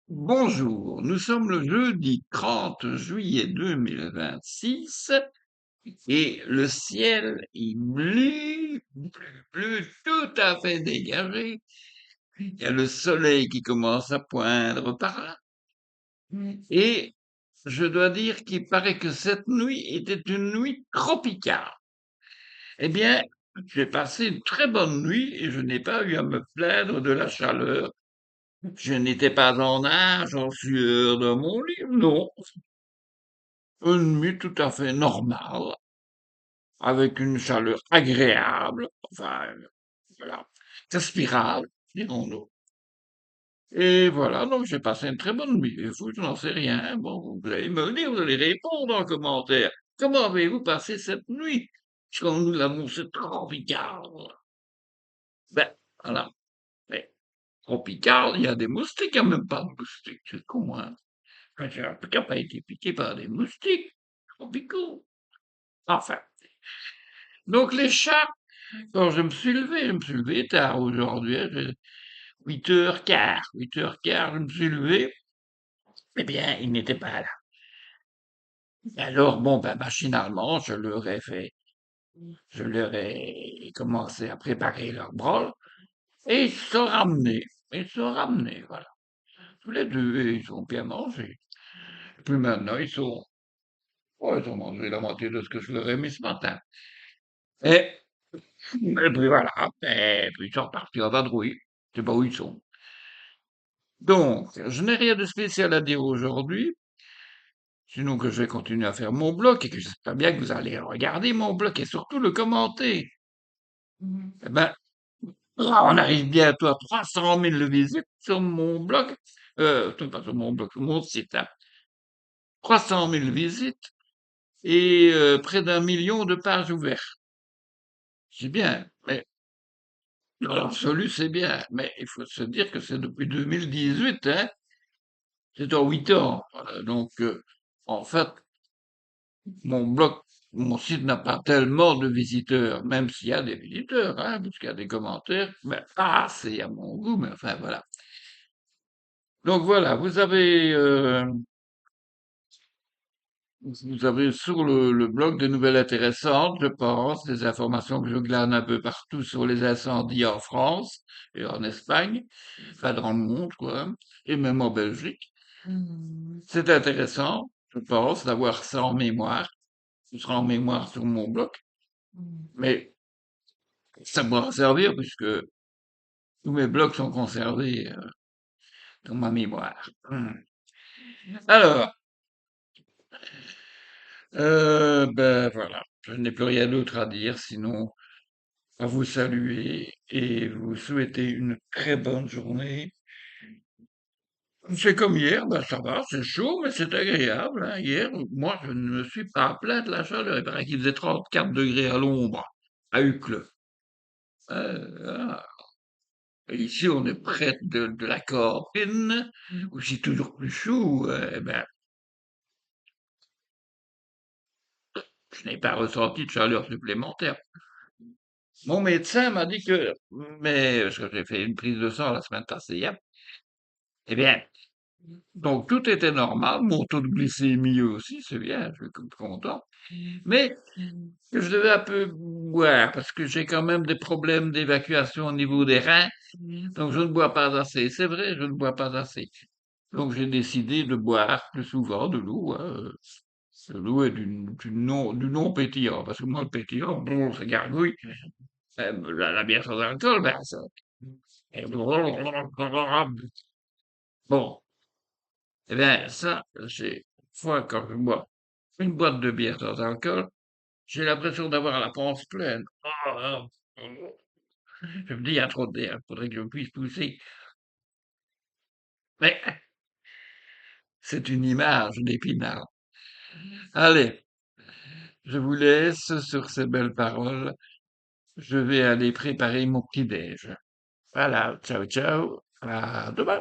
Bonjour, nous sommes le jeudi 30 juillet 2026 et le ciel est bleu tout à fait dégagé. Il y a le soleil qui commence à poindre par là et je dois dire qu'il paraît que cette nuit était une nuit tropicale. Eh bien, j'ai passé une très bonne nuit et je n'ai pas eu à me plaindre de la chaleur. Je n'étais pas en nage, en sueur dans mon lit, non. Une nuit tout à fait normale, avec une chaleur agréable, enfin, voilà, respirable, dirons-nous. Et voilà, donc j'ai passé une très bonne nuit. Et vous, je n'en sais rien. Bon, vous allez me le dire, vous allez répondre en commentaire. Comment avez-vous passé cette nuit? Puisqu'on nous l'annonce tropical. Ben, voilà. Mais, tropical, il y a des moustiques, il n'y a même pas de moustiques, c'est con, hein. Enfin, j'ai un peu qui n'a pas été piqué par des moustiques tropicaux. Enfin. Donc les chats, quand je me suis levé tard aujourd'hui, hein, 8h15, je me suis levé, eh bien, ils n'étaient pas là. Alors, bon, ben, machinalement, je leur ai commencé à préparer leur brol, et ils se sont ramenés. Ils se sont ramenés, voilà. Tous les deux, et ils ont bien mangé. Et puis maintenant, ouais, ils ont mangé la moitié de ce que je leur ai mis ce matin. Et, et puis voilà, et puis ils sont repartis en vadrouille. Je sais pas où ils sont. Donc, je n'ai rien de spécial à dire aujourd'hui, sinon que je vais continuer à faire mon blog et que j'espère bien que vous allez regarder mon blog et surtout le commenter. Eh ben, là, on arrive bientôt à 300 000 visites sur mon blog, pas sur mon blog, sur mon site, hein. 300 000 visites et près d'1 million de pages ouvertes. C'est bien, mais dans l'absolu, c'est bien. Mais il faut se dire que c'est depuis 2018, hein. C'est en 8 ans. Voilà. Donc, en fait, mon blog, mon site n'a pas tellement de visiteurs, même s'il y a des visiteurs, hein, parce qu'il y a des commentaires, mais pas assez à mon goût, mais enfin voilà. Donc voilà, vous avez sur le blog des nouvelles intéressantes, je pense, des informations que je glane un peu partout sur les incendies en France et en Espagne, enfin dans le monde, quoi, et même en Belgique. C'est intéressant, je pense, d'avoir ça en mémoire. Ce sera en mémoire sur mon blog, mais ça pourra servir puisque tous mes blogs sont conservés dans ma mémoire. Alors, ben voilà, je n'ai plus rien d'autre à dire, sinon à vous saluer et vous souhaiter une très bonne journée. C'est comme hier, ben ça va, c'est chaud, mais c'est agréable, hein. Hier, moi, je ne me suis pas plaint de la chaleur. Il paraît qu'il faisait 34 degrés à l'ombre, à Uccle. Voilà. Et ici, on est près de la Corpine, où c'est toujours plus chaud. Eh ben, je n'ai pas ressenti de chaleur supplémentaire. Mon médecin m'a dit parce que j'ai fait une prise de sang la semaine passée, hein. Eh bien, donc tout était normal, mon taux de glycémie aussi, c'est bien, je suis content. Mais que je devais un peu boire, parce que j'ai quand même des problèmes d'évacuation au niveau des reins, donc je ne bois pas assez. C'est vrai, je ne bois pas assez. Donc j'ai décidé de boire plus souvent de l'eau, hein, de l'eau et du non pétillant, parce que moi le pétillant, bon, ça gargouille. La bière sans alcool, ben ça. Bon, eh bien ça, c'est une fois quand je bois une boîte de bière sans alcool, j'ai l'impression d'avoir la panse pleine. Je me dis, il y a trop d'air, il faudrait que je puisse pousser. Mais c'est une image d'Épinal. Allez, je vous laisse sur ces belles paroles. Je vais aller préparer mon petit-déj. Voilà, ciao, ciao. À demain.